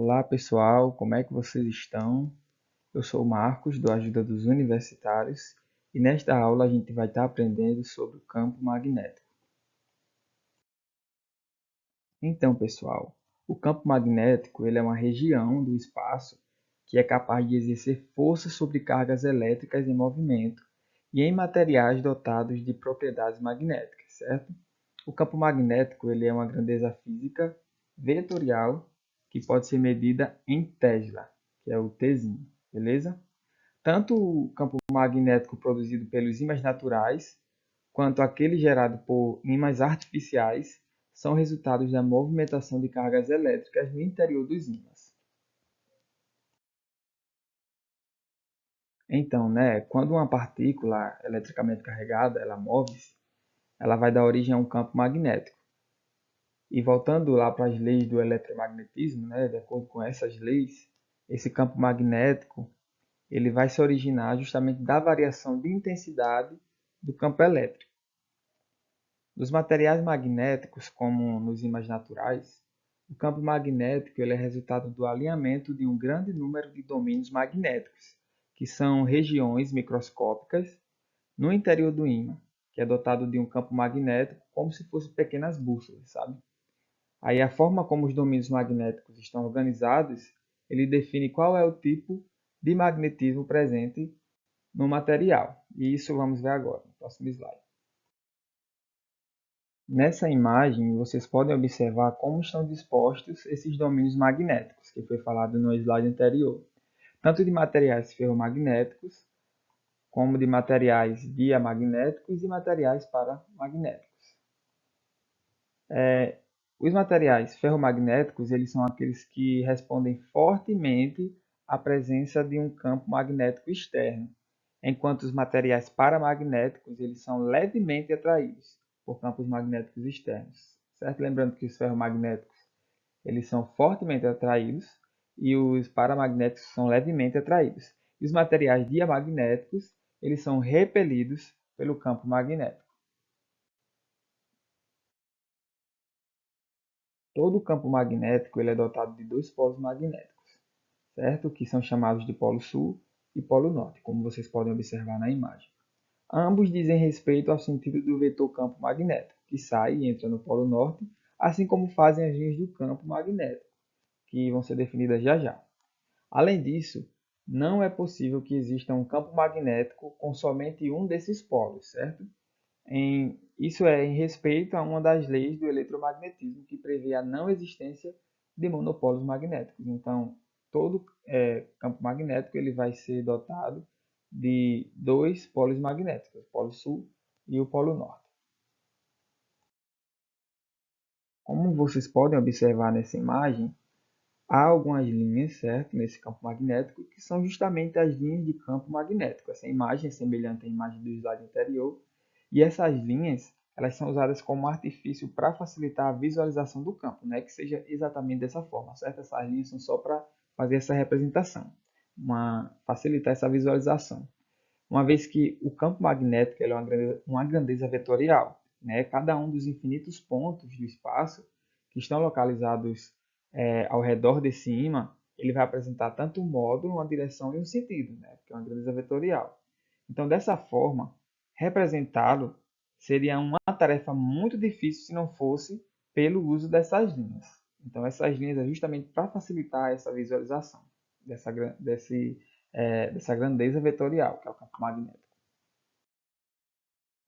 Olá pessoal, como é que vocês estão? Eu sou o Marcos, do Ajuda dos Universitários, e nesta aula a gente vai estar aprendendo sobre o campo magnético. Então pessoal, o campo magnético ele é uma região do espaço que é capaz de exercer força sobre cargas elétricas em movimento e em materiais dotados de propriedades magnéticas, certo? O campo magnético ele é uma grandeza física vetorial que pode ser medida em Tesla, que é o Tzinho, beleza? Tanto o campo magnético produzido pelos ímãs naturais, quanto aquele gerado por ímãs artificiais, são resultados da movimentação de cargas elétricas no interior dos ímãs. Então, quando uma partícula eletricamente carregada ela move-se, ela vai dar origem a um campo magnético. E voltando lá para as leis do eletromagnetismo, de acordo com essas leis, esse campo magnético ele vai se originar justamente da variação de intensidade do campo elétrico. Nos materiais magnéticos, como nos ímãs naturais, o campo magnético ele é resultado do alinhamento de um grande número de domínios magnéticos, que são regiões microscópicas no interior do ímã, que é dotado de um campo magnético como se fossem pequenas bússolas, sabe? Aí a forma como os domínios magnéticos estão organizados, ele define qual é o tipo de magnetismo presente no material. E isso vamos ver agora, no próximo slide. Nessa imagem, vocês podem observar como estão dispostos esses domínios magnéticos, que foi falado no slide anterior, tanto de materiais ferromagnéticos, como de materiais diamagnéticos e materiais paramagnéticos. Os materiais ferromagnéticos eles são aqueles que respondem fortemente à presença de um campo magnético externo, enquanto os materiais paramagnéticos eles são levemente atraídos por campos magnéticos externos, certo? Lembrando que os ferromagnéticos eles são fortemente atraídos e os paramagnéticos são levemente atraídos. E os materiais diamagnéticos eles são repelidos pelo campo magnético. Todo campo magnético ele é dotado de dois polos magnéticos, certo? Que são chamados de polo sul e polo norte, como vocês podem observar na imagem. Ambos dizem respeito ao sentido do vetor campo magnético, que sai e entra no polo norte, assim como fazem as linhas do campo magnético, que vão ser definidas já já. Além disso, não é possível que exista um campo magnético com somente um desses polos, certo? Isso é em respeito a uma das leis do eletromagnetismo que prevê a não existência de monopolos magnéticos. Então, todo campo magnético ele vai ser dotado de dois polos magnéticos, o polo sul e o polo norte. Como vocês podem observar nessa imagem, há algumas linhas, certo, nesse campo magnético, que são justamente as linhas de campo magnético. Essa imagem é semelhante à imagem do slide anterior, e essas linhas elas são usadas como artifício para facilitar a visualização do campo, que seja exatamente dessa forma, certo? Essas linhas são só para fazer essa representação, facilitar essa visualização. Uma vez que o campo magnético é uma grandeza vetorial, cada um dos infinitos pontos do espaço que estão localizados ao redor desse ímã, ele vai apresentar tanto um módulo, uma direção e um sentido, porque é uma grandeza vetorial. Então, dessa forma, representá-lo seria uma tarefa muito difícil se não fosse pelo uso dessas linhas. Então, essas linhas é justamente para facilitar essa visualização dessa grandeza vetorial, que é o campo magnético.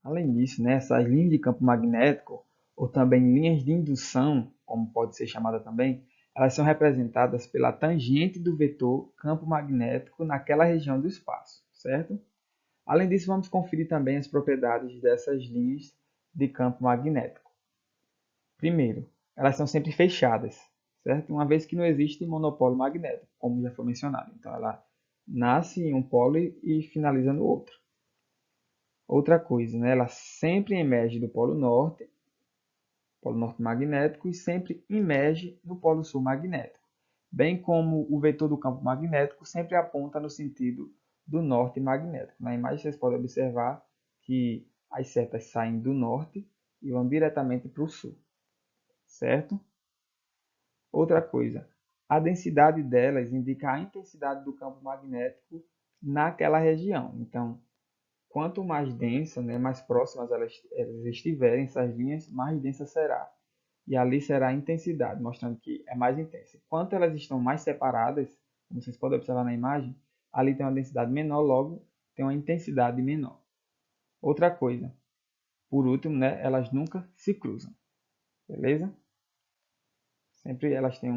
Além disso, essas linhas de campo magnético, ou também linhas de indução, como pode ser chamada também, elas são representadas pela tangente do vetor campo magnético naquela região do espaço, certo? Além disso, vamos conferir também as propriedades dessas linhas de campo magnético. Primeiro, elas são sempre fechadas, certo? Uma vez que não existe monopolo magnético, como já foi mencionado. Então, ela nasce em um polo e finaliza no outro. Outra coisa, ela sempre emerge do polo norte magnético, e sempre emerge no polo sul magnético, bem como o vetor do campo magnético sempre aponta no sentido do norte magnético. Na imagem vocês podem observar que as setas saem do norte e vão diretamente para o sul, certo? Outra coisa, a densidade delas indica a intensidade do campo magnético naquela região. Então, quanto mais densa, né, mais próximas elas estiverem, essas linhas, mais densa será. E ali será a intensidade, mostrando que é mais intensa. Quanto elas estão mais separadas, como vocês podem observar na imagem, ali tem uma densidade menor, logo tem uma intensidade menor. Outra coisa, por último, né, elas nunca se cruzam, beleza? Sempre elas têm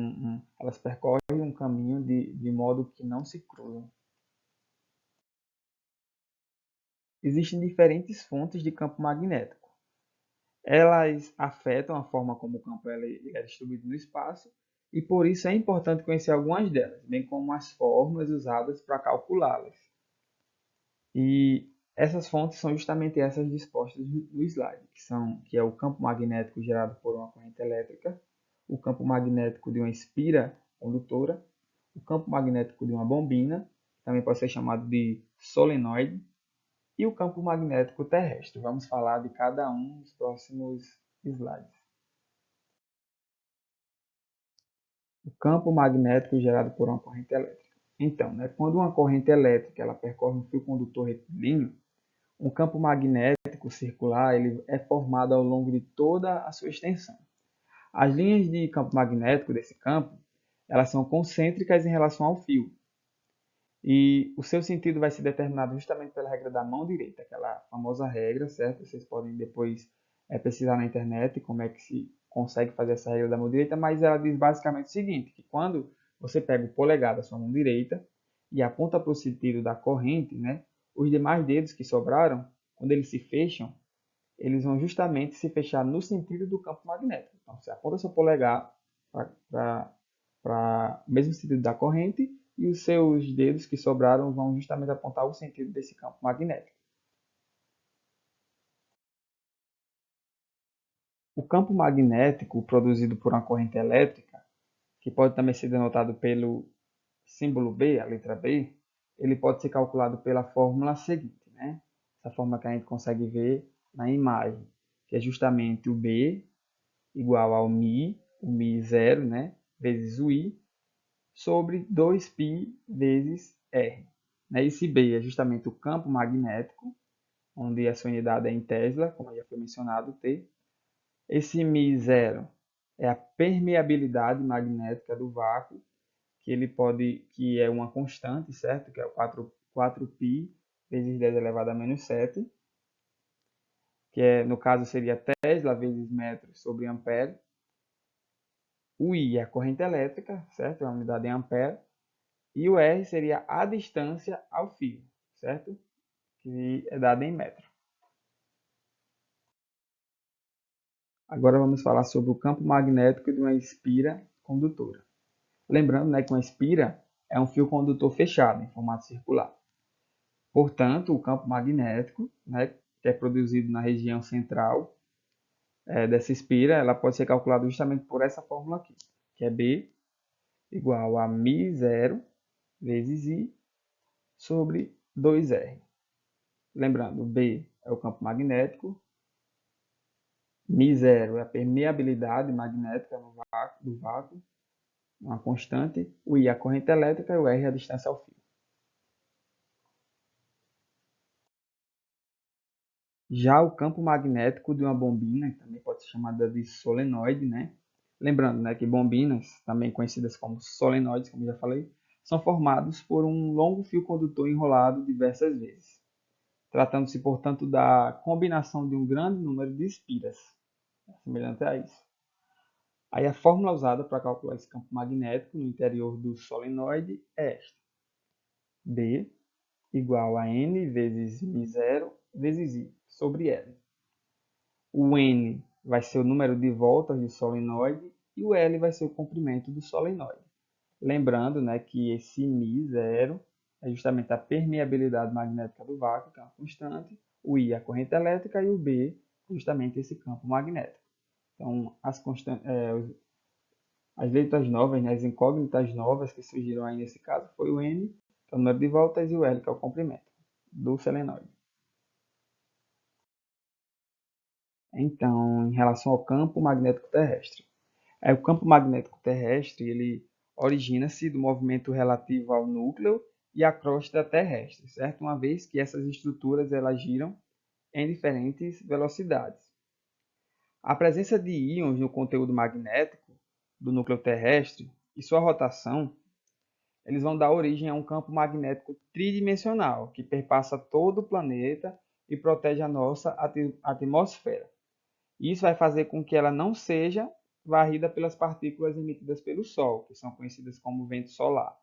elas percorrem um caminho de modo que não se cruzam. Existem diferentes fontes de campo magnético. Elas afetam a forma como o campo é distribuído no espaço e por isso é importante conhecer algumas delas, bem como as fórmulas usadas para calculá-las. E essas fontes são justamente essas dispostas no slide, que é o campo magnético gerado por uma corrente elétrica, o campo magnético de uma espira condutora, o campo magnético de uma bombina, também pode ser chamado de solenoide, e o campo magnético terrestre. Vamos falar de cada um nos próximos slides. O campo magnético gerado por uma corrente elétrica. Então, né, quando uma corrente elétrica ela percorre um fio condutor retilíneo, um campo magnético circular ele é formado ao longo de toda a sua extensão. As linhas de campo magnético desse campo, elas são concêntricas em relação ao fio. E o seu sentido vai ser determinado justamente pela regra da mão direita, aquela famosa regra, certo? Vocês podem depois pesquisar na internet como é que se consegue fazer essa regra da mão direita, mas ela diz basicamente o seguinte, que quando você pega o polegar da sua mão direita e aponta para o sentido da corrente, né, os demais dedos que sobraram, quando eles se fecham, eles vão justamente se fechar no sentido do campo magnético. Então, você aponta seu polegar para o mesmo sentido da corrente e os seus dedos que sobraram vão justamente apontar o sentido desse campo magnético. O campo magnético produzido por uma corrente elétrica, que pode também ser denotado pelo símbolo B, a letra B, ele pode ser calculado pela fórmula seguinte, né? Essa fórmula que a gente consegue ver na imagem, que é justamente o B igual ao o mi zero, né? Vezes o I, sobre 2π vezes R. Esse B é justamente o campo magnético, onde a sua unidade é em Tesla, como já foi mencionado, T. Esse μ0 é a permeabilidade magnética do vácuo, que é uma constante, certo? Que é o 4π vezes 10 elevado a menos 7, no caso seria Tesla vezes metro sobre ampere. O I é a corrente elétrica, certo? É a unidade em ampere. E o R seria a distância ao fio, certo? Que é dada em metro. Agora vamos falar sobre o campo magnético de uma espira condutora. Lembrando, né, que uma espira é um fio condutor fechado, em formato circular. Portanto, o campo magnético, né, que é produzido na região central dessa espira, ela pode ser calculada justamente por essa fórmula aqui, que é B igual a μ0 vezes I sobre 2R. Lembrando, B é o campo magnético, μ0 é a permeabilidade magnética do vácuo, uma constante, o I é a corrente elétrica e o R é a distância ao fio. Já o campo magnético de uma bombina, que também pode ser chamada de solenoide, né? Lembrando, né, que bombinas, também conhecidas como solenoides, como já falei, são formados por um longo fio condutor enrolado diversas vezes, tratando-se, portanto, da combinação de um grande número de espiras, semelhante a isso. Aí a fórmula usada para calcular esse campo magnético no interior do solenoide é esta. B igual a N vezes μ0 vezes I sobre L. O N vai ser o número de voltas do solenoide e o L vai ser o comprimento do solenoide. Lembrando, né, que esse μ0 é justamente a permeabilidade magnética do vácuo, que é uma constante, o I é a corrente elétrica e o B é justamente esse campo magnético. Então, as letras novas, né, as incógnitas novas que surgiram aí nesse caso foi o N, que é o número de voltas, e o L, que é o comprimento do solenoide. Então, em relação ao campo magnético terrestre. O campo magnético terrestre ele origina-se do movimento relativo ao núcleo e à crosta terrestre, certo? Uma vez que essas estruturas elas giram em diferentes velocidades. A presença de íons no conteúdo magnético do núcleo terrestre e sua rotação, eles vão dar origem a um campo magnético tridimensional que perpassa todo o planeta e protege a nossa atmosfera. Isso vai fazer com que ela não seja varrida pelas partículas emitidas pelo Sol, que são conhecidas como vento solar.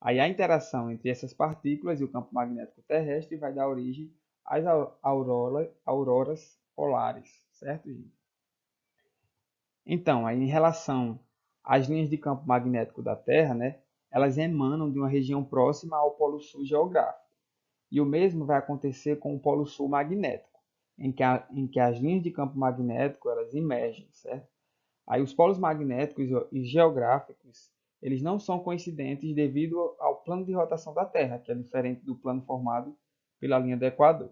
Aí a interação entre essas partículas e o campo magnético terrestre vai dar origem às auroras polares, certo, gente? Então, aí em relação às linhas de campo magnético da Terra, né, elas emanam de uma região próxima ao Polo Sul geográfico. E o mesmo vai acontecer com o Polo Sul magnético, em que as linhas de campo magnético elas emergem, certo? Aí os polos magnéticos e geográficos, eles não são coincidentes devido ao plano de rotação da Terra, que é diferente do plano formado pela linha do Equador.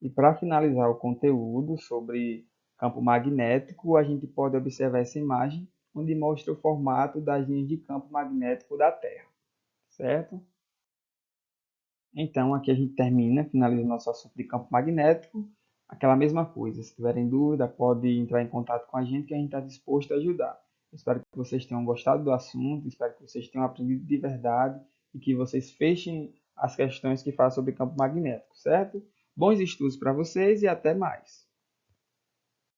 E para finalizar o conteúdo sobre campo magnético, a gente pode observar essa imagem, onde mostra o formato das linhas de campo magnético da Terra, certo? Então, aqui a gente finaliza o nosso assunto de campo magnético. Aquela mesma coisa, se tiverem dúvida, pode entrar em contato com a gente que a gente está disposto a ajudar. Espero que vocês tenham gostado do assunto, espero que vocês tenham aprendido de verdade e que vocês fechem as questões que falam sobre campo magnético, certo? Bons estudos para vocês e até mais!